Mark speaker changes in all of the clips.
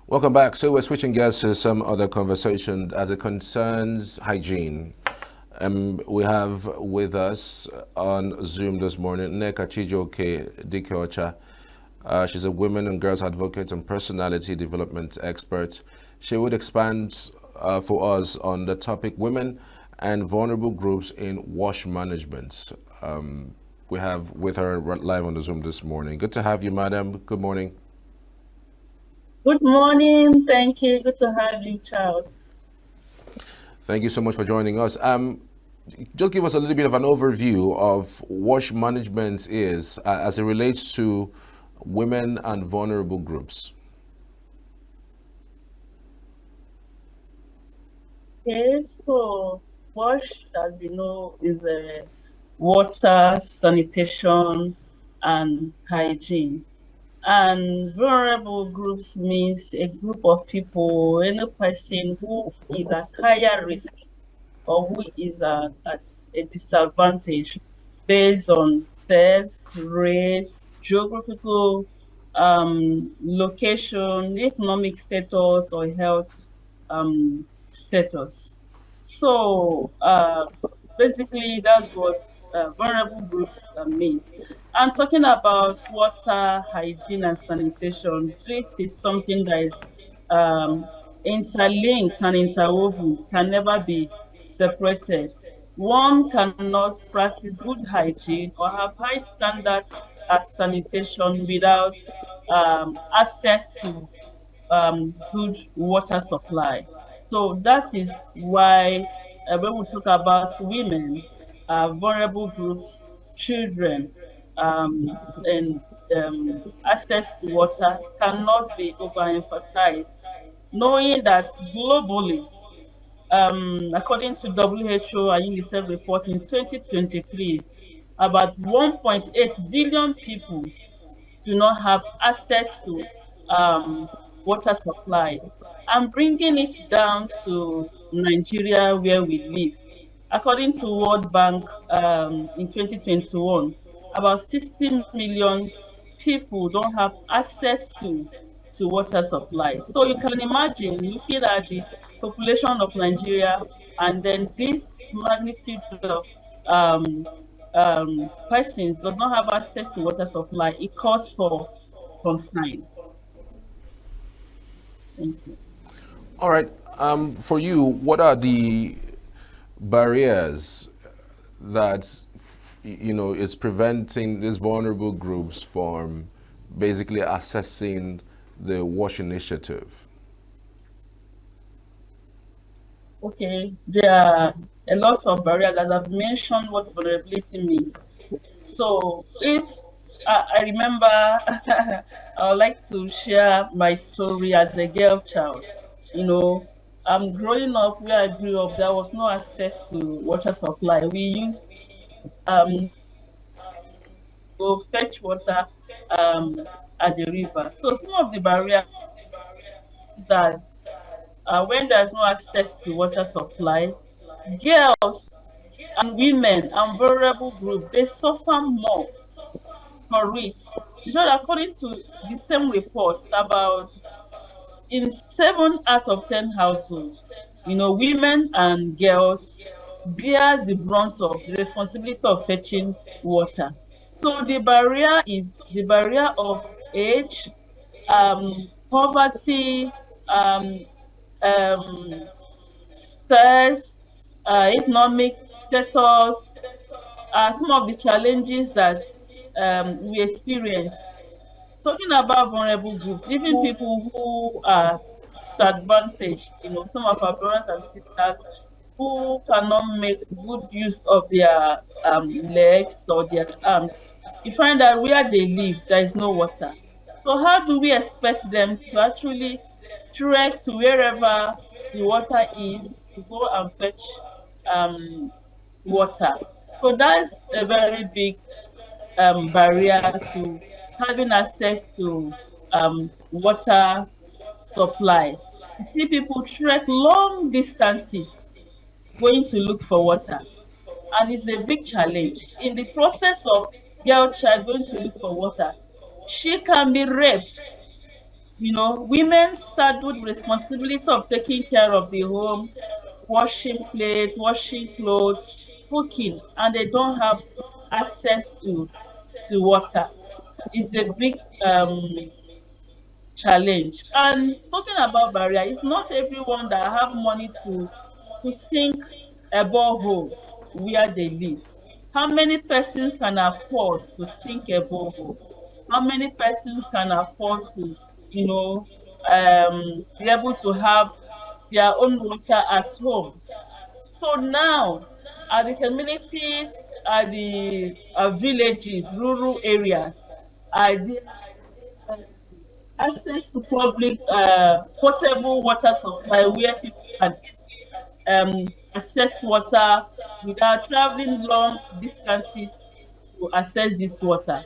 Speaker 1: Welcome back. So we're switching gears to some other conversation as it concerns hygiene. We have with us on Zoom this morning Neka Chijoke Dikeocha. She's a women and girls advocate and personality development expert. She would expand for us on the topic women and vulnerable groups in wash management. We have with her live on the Zoom this morning. Good to have you, madam. Good morning.
Speaker 2: Good morning. Thank you. Good to have you, Charles.
Speaker 1: Thank you so much for joining us. Just give us a little bit of an overview of wash management is as it relates to women and vulnerable groups.
Speaker 2: Okay, so WASH, as you know, is water, sanitation, and hygiene. And vulnerable groups means a group of people, any person who is at higher risk or who is at a disadvantage based on sex, race, geographical location, economic status, or health status. So basically, that's what vulnerable groups means. I'm talking about water, hygiene, and sanitation. This is something that is um, interlinked and interwoven, can never be separated. One cannot practice good hygiene or have high standard as sanitation without access to good water supply. So that is why when we talk about women, vulnerable groups, children, and access to water cannot be overemphasized, knowing that globally, according to WHO and UNICEF report in 2023, about 1.8 billion people do not have access to um, water supply. I'm bringing it down to Nigeria where we live. According to World Bank in 2021, about 60 million people don't have access to water supply. So you can imagine looking at the population of Nigeria and then this magnitude of um, persons does not have access to water supply, it calls for concern. Thank you.
Speaker 1: All right. For you, what are the barriers that is preventing these vulnerable groups from basically accessing the wash initiative?
Speaker 2: Okay, there are a lot of barriers that I've mentioned what vulnerability means. So if I remember, I would like to share my story as a girl child. You know, growing up where I grew up, there was no access to water supply. We used to fetch water um, at the river. So some of the barriers that when there's no access to water supply, girls and women and vulnerable groups they suffer more for it. You know, according to the same reports, about in 7 out of 10 households, women and girls bears the brunt of the responsibility of fetching water. So the barrier is the barrier of age, poverty, um, um, stress, economic status, some of the challenges that we experience. Talking about vulnerable groups, even people who are disadvantaged, some of our brothers and sisters who cannot make good use of their legs or their arms, you find that where they live, there is no water. So how do we expect them to actually trek to wherever the water is to go and fetch um, water? So that's a very big barrier to having access to water supply. You see people trek long distances going to look for water, and it's a big challenge. In the process of girl child going to look for water, she can be raped women saddled responsibilities of taking care of the home, washing plates, washing clothes, cooking, and they don't have access to water. It's a big challenge. And talking about barrier, it's not everyone that have money to sink a borehole where they live. How many persons can afford to sink a borehole? How many persons can afford to, be able to have their own water at home? So now, at the communities, at the villages, rural areas, are there access to public potable water supply where people can easily access water without traveling long distances to access this water.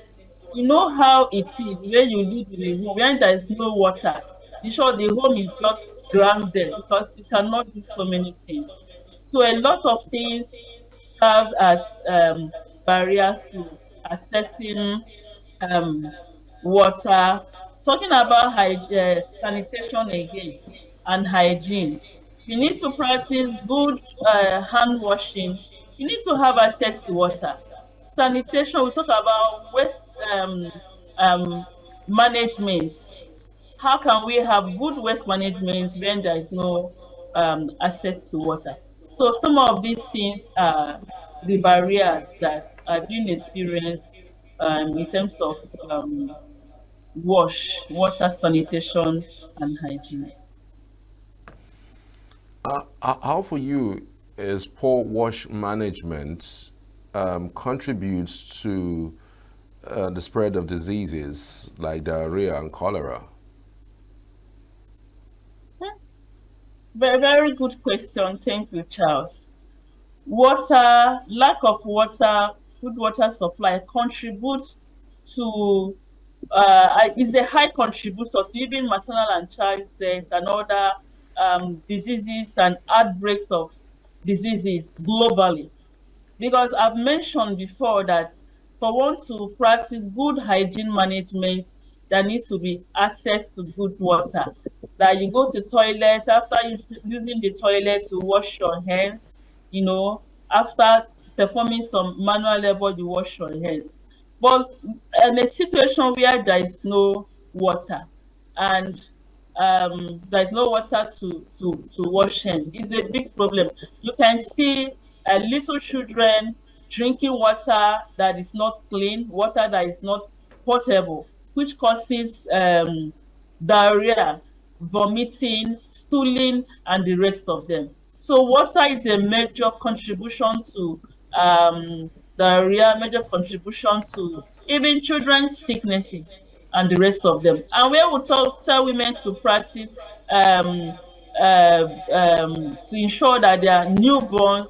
Speaker 2: You know how it is when you live in a home when there is no water. In short, the home is just grounded because you cannot do so many things. So a lot of things serve as barriers to accessing um, water. Talking about sanitation again and hygiene, you need to practice good hand washing. You need to have access to water. Sanitation, we talk about waste um, management. How can we have good waste management when there is no access to water? So some of these things are the barriers that are being experienced in terms of water, sanitation, and hygiene.
Speaker 1: How for you is poor wash management contributes to the spread of diseases like diarrhea and cholera?
Speaker 2: Very, very good question. Thank you, Charles. Water, lack of water, good water supply contributes to is a high contributor to even maternal and child deaths and other diseases and outbreaks of diseases globally. Because I've mentioned before that for one to practice good hygiene management, there needs to be access to good water. That you go to toilets after using the toilet to wash your hands, after performing some manual labor, you wash your hands. But in a situation where there is no water and there is no water to wash hands, it's a big problem. You can see little children drinking water that is not clean, water that is not potable, which causes diarrhea, vomiting, stooling, and the rest of them. So water is a major contribution to diarrhea, major contribution to even children's sicknesses and the rest of them. And where we tell women to practice um, to ensure that their newborns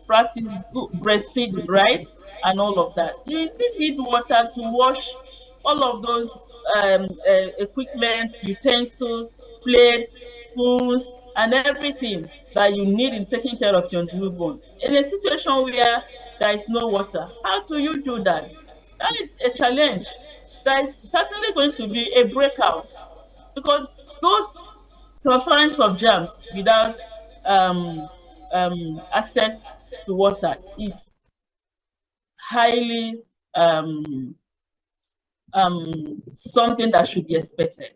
Speaker 2: practice good breastfeeding, right? And all of that. You need water to wash all of those equipment, utensils, plates, spoons, and everything that you need in taking care of your newborn. In a situation where there is no water, how do you do that? That is a challenge. There is certainly going to be a breakout because those transference of germs without access to water is highly something that should be expected.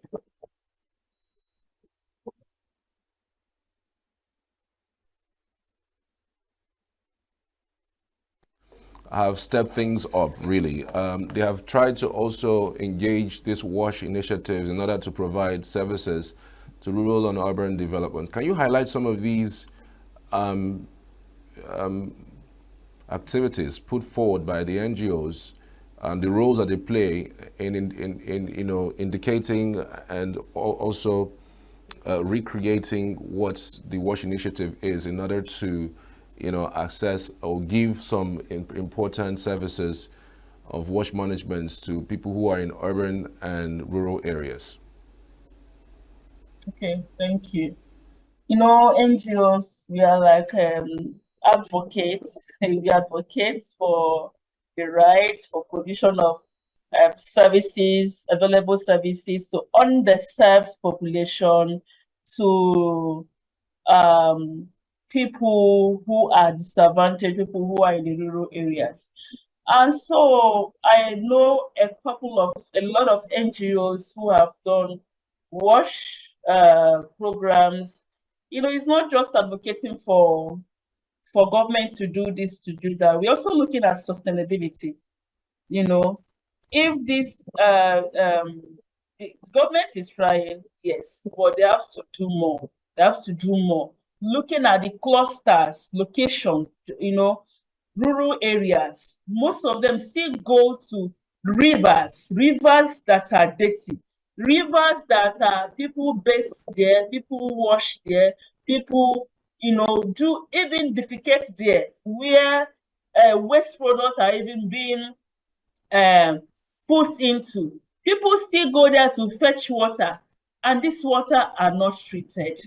Speaker 1: Have stepped things up, really. They have tried to also engage these WASH initiatives in order to provide services to rural and urban developments. Can you highlight some of these activities put forward by the NGOs and the roles that they play in indicating and also recreating what the WASH initiative is in order to access or give some important services of wash management to people who are in urban and rural areas?
Speaker 2: Okay, thank you. NGOs, we are like advocates, and we advocate for the rights, for provision of services, available services to underserved population, to people who are disadvantaged, people who are in the rural areas. And so I know a lot of NGOs who have done WASH programs. You know, it's not just advocating for government to do this, to do that. We're also looking at sustainability. You know, if this the government is trying, yes, but they have to do more. They have to do more. Looking at the clusters, location, you know, rural areas, most of them still go to rivers that are dirty, rivers that are people bathe there, people wash there, people, you know, do even defecate there, where waste products are even being put into. People still go there to fetch water, and this water are not treated.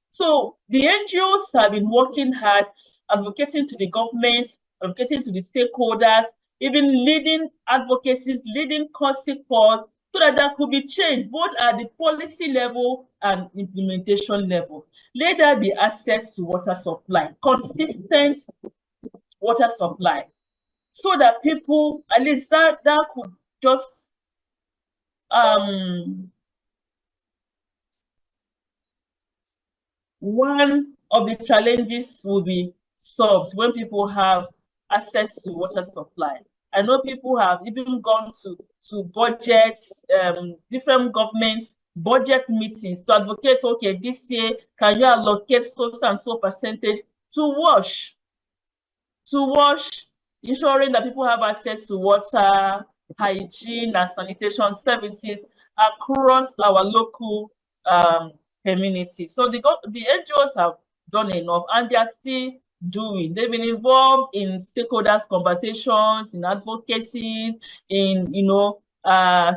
Speaker 2: So the NGOs have been working hard, advocating to the government, advocating to the stakeholders, even leading advocacies, leading calls so that there could be change both at the policy level and implementation level. Let there be access to water supply, consistent water supply, so that people, at least that could just one of the challenges will be solved when people have access to water supply. I know people have even gone to budgets, different governments budget meetings to advocate, okay, this year can you allocate so and so percentage to wash, ensuring that people have access to water, hygiene, and sanitation services across our local community. So the NGOs have done enough, and they are still doing. They've been involved in stakeholders conversations, in advocacy, in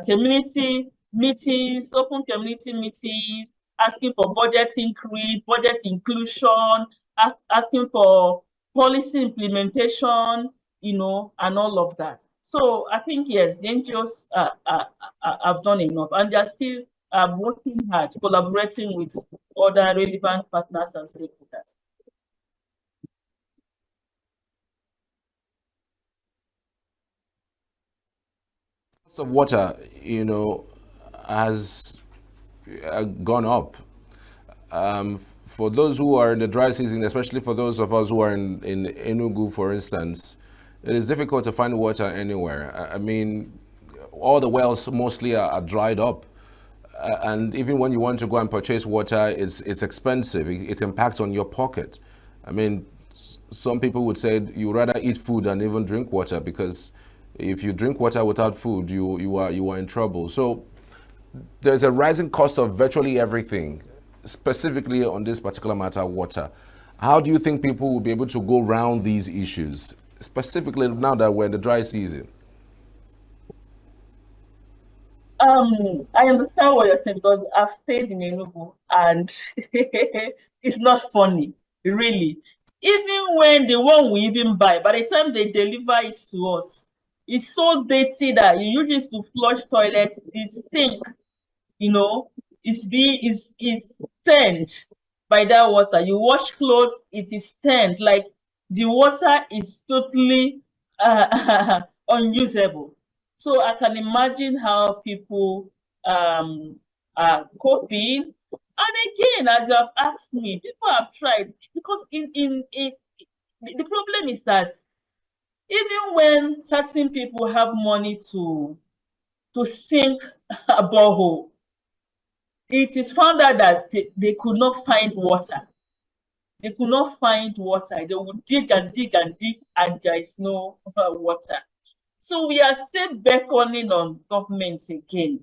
Speaker 2: community meetings, open community meetings, asking for budget increase, budget inclusion, asking for policy implementation, you know, and all of that. So I think, yes, the NGOs have done enough, and they're still working hard, collaborating with other relevant partners and stakeholders.
Speaker 1: Cost of water, you know, has gone up. For those who are in the dry season, especially for those of us who are in Enugu, for instance, it is difficult to find water anywhere. I mean, all the wells mostly are dried up. And even when you want to go and purchase water, it's expensive. It impacts on your pocket. I mean, some people would say you rather eat food than even drink water, because if you drink water without food, you are in trouble. So there's a rising cost of virtually everything, specifically on this particular matter, water. How do you think people will be able to go around these issues, specifically now that we're in the dry season?
Speaker 2: I understand what you're saying, because I've stayed in Enugu, and it's not funny, really. Even when the one we even buy, by the time they deliver it to us, it's so dirty that you use it to flush toilets, the sink, you know, is stained by that water. You wash clothes, it is stained. Like, the water is totally unusable. So I can imagine how people are coping. And again, as you have asked me, people have tried, because the problem is that even when certain people have money to sink a borehole, it is found out that they could not find water. They could not find water. They would dig and dig and dig, and there is no water. So we are still beckoning on governments again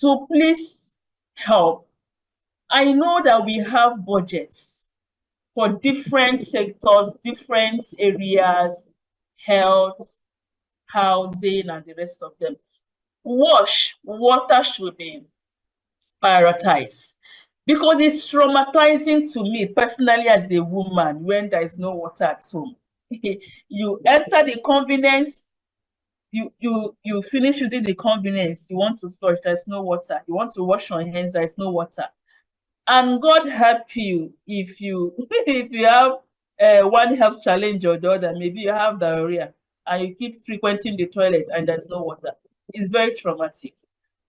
Speaker 2: to please help. I know that we have budgets for different sectors, different areas, health, housing, and the rest of them. Water should be prioritized, because it's traumatizing to me personally as a woman when there is no water at home. You enter the convenience you finish using the convenience, you want to flush, there's no water. You want to wash your hands, there's no water. And God help you if you if you have one health challenge or the other, maybe you have diarrhea and you keep frequenting the toilet and there's no water. It's very traumatic.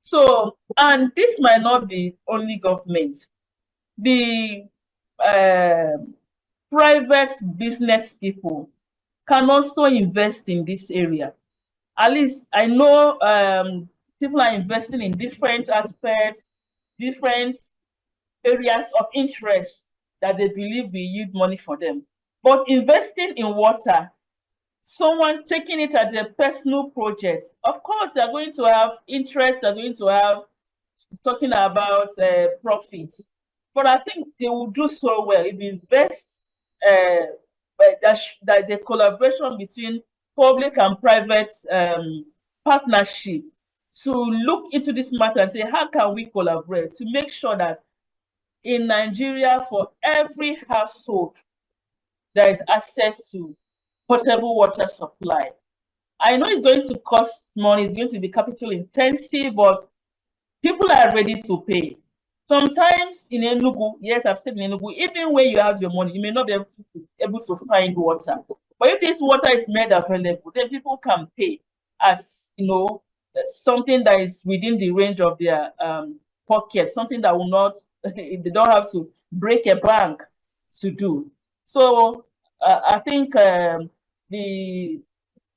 Speaker 2: So, and this might not be only government. The private business people can also invest in this area. At least I know people are investing in different aspects, different areas of interest that they believe will yield money for them. But investing in water, someone taking it as a personal project, of course, they're going to have interest, they're going to have talking about profit. But I think they will do so well if you invest, there's a collaboration between public and private partnership to look into this matter and say, how can we collaborate to make sure that in Nigeria, for every household, there is access to potable water supply. I know it's going to cost money, it's going to be capital intensive, but people are ready to pay. Sometimes in Enugu, yes, I've stayed in Enugu, even where you have your money, you may not be able to find water. But if this water is made available, then people can pay as, something that is within the range of their pocket, something that will not, they don't have to break a bank to do. So I think the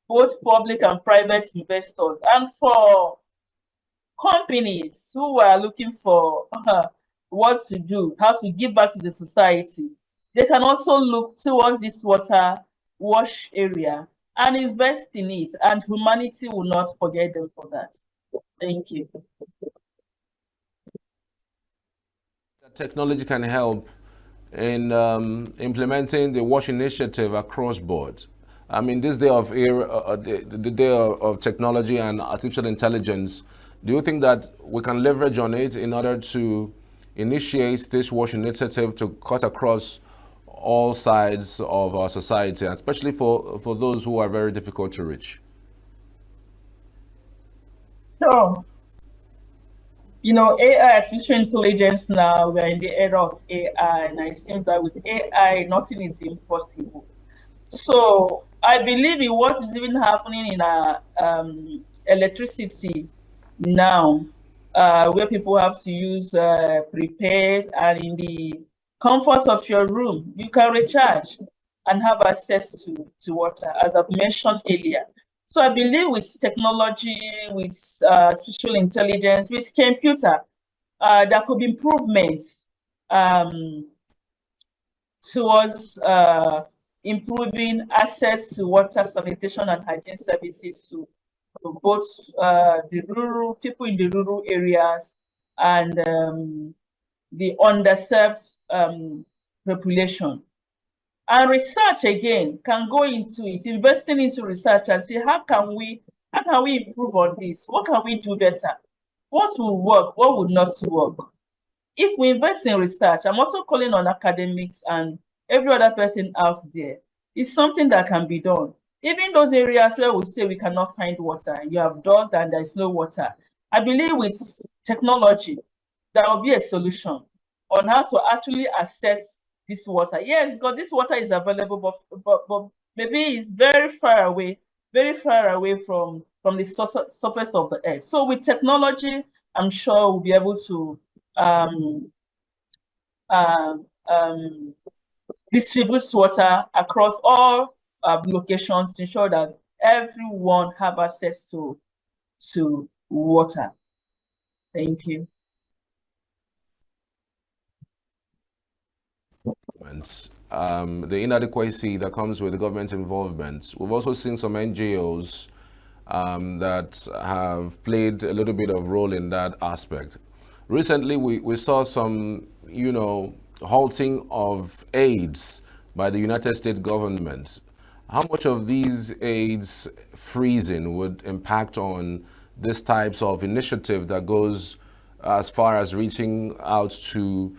Speaker 2: both public and private investors, and for companies who are looking for what to do, how to give back to the society, they can also look towards this water wash area and invest in it, and humanity will not forget them for that. Thank you.
Speaker 1: Technology can help in implementing the WASH initiative across board. I mean, this day of era, the day of technology and artificial intelligence, do you think that we can leverage on it in order to initiate this WASH initiative to cut across all sides of our society, and especially for those who are very difficult to reach?
Speaker 2: So, AI, artificial intelligence now, we're in the era of AI, and it seems that with AI, nothing is impossible. So I believe in what is even happening in our electricity now, where people have to use prepaid, and in the comfort of your room, you can recharge and have access to water, as I've mentioned earlier. So I believe with technology, with artificial intelligence, with computer, there could be improvements towards improving access to water, sanitation, and hygiene services to both the rural people in the rural areas and the underserved population. And research again can go into it, investing into research and see how can we improve on this? What can we do better? What will work? What would not work? If we invest in research, I'm also calling on academics and every other person out there. It's something that can be done. Even those areas where we say we cannot find water, you have dug and there's no water. I believe with technology, there will be a solution on how to actually access this water. Yes, because this water is available, but maybe it's very far away from the surface of the earth. So with technology, I'm sure we'll be able to distribute water across all locations to ensure that everyone have access to water. Thank you.
Speaker 1: The inadequacy that comes with the government's involvement. We've also seen some NGOs that have played a little bit of role in that aspect. Recently, we saw some, halting of aids by the United States government. How much of these aids freezing would impact on these types of initiative that goes as far as reaching out to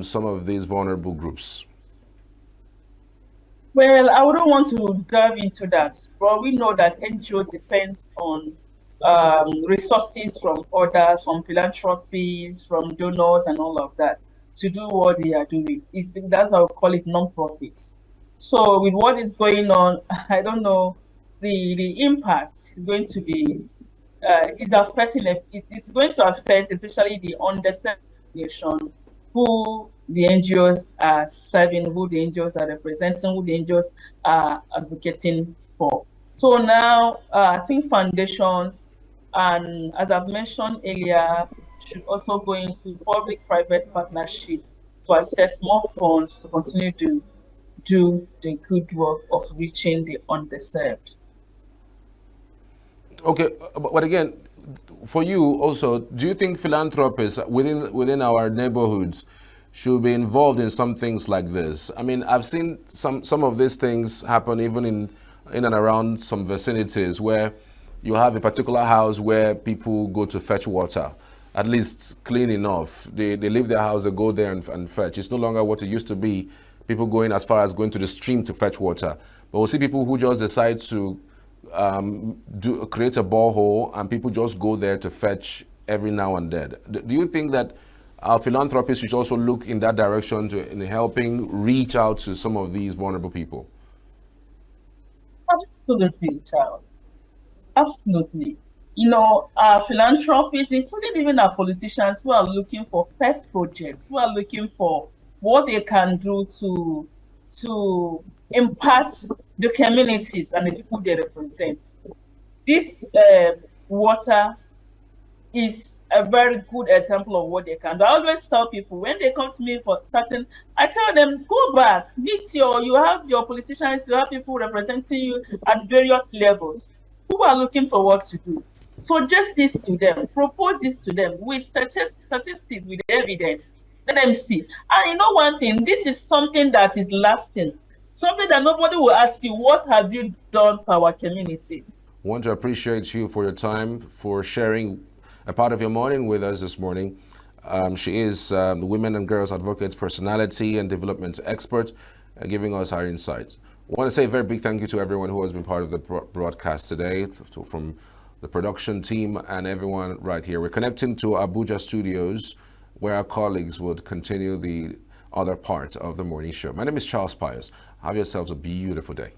Speaker 1: some of these vulnerable groups?
Speaker 2: Well, I wouldn't want to delve into that, but we know that NGO depends on resources from others, from philanthropies, from donors, and all of that to do what they are doing. That's why we call it non-profits. So, with what is going on, I don't know the impact is going to be is affecting it's going to affect especially the underserved nation who the NGOs are serving, who the NGOs are representing, who the NGOs are advocating for. So now I think foundations and as I've mentioned earlier should also go into public-private partnership to access more funds to continue to do the good work of reaching the underserved.
Speaker 1: Okay, but again, for you also, do you think philanthropists within our neighborhoods should be involved in some things like this? I mean, I've seen some of these things happen even in and around some vicinities where you have a particular house where people go to fetch water, at least clean enough. They leave their house, they go there and fetch. It's no longer what it used to be, people going as far as going to the stream to fetch water. But we'll see people who just decide to create a borehole and people just go there to fetch every now and then. Do you think that our philanthropists should also look in that direction in helping reach out to some of these vulnerable people?
Speaker 2: Absolutely, child. Absolutely. Philanthropists, including even our politicians who are looking for pest projects, who are looking for what they can do to impact the communities and the people they represent. This water is a very good example of what they can do. I always tell people when they come to me for certain, I tell them, go back, you have your politicians, you have people representing you at various levels who are looking for what to do. Suggest this to them, propose this to them with statistics, with evidence. Let them see. And you know one thing, this is something that is lasting. Something that nobody will ask you, what have you done for our community?
Speaker 1: Want to appreciate you for your time, for sharing a part of your morning with us this morning. She is the Women and Girls Advocate, personality and development expert, giving us her insights. I want to say a very big thank you to everyone who has been part of the broadcast today, from the production team and everyone right here. We're connecting to Abuja studios where our colleagues would continue the other part of the morning show. My name is Charles Pius. Have yourselves a beautiful day.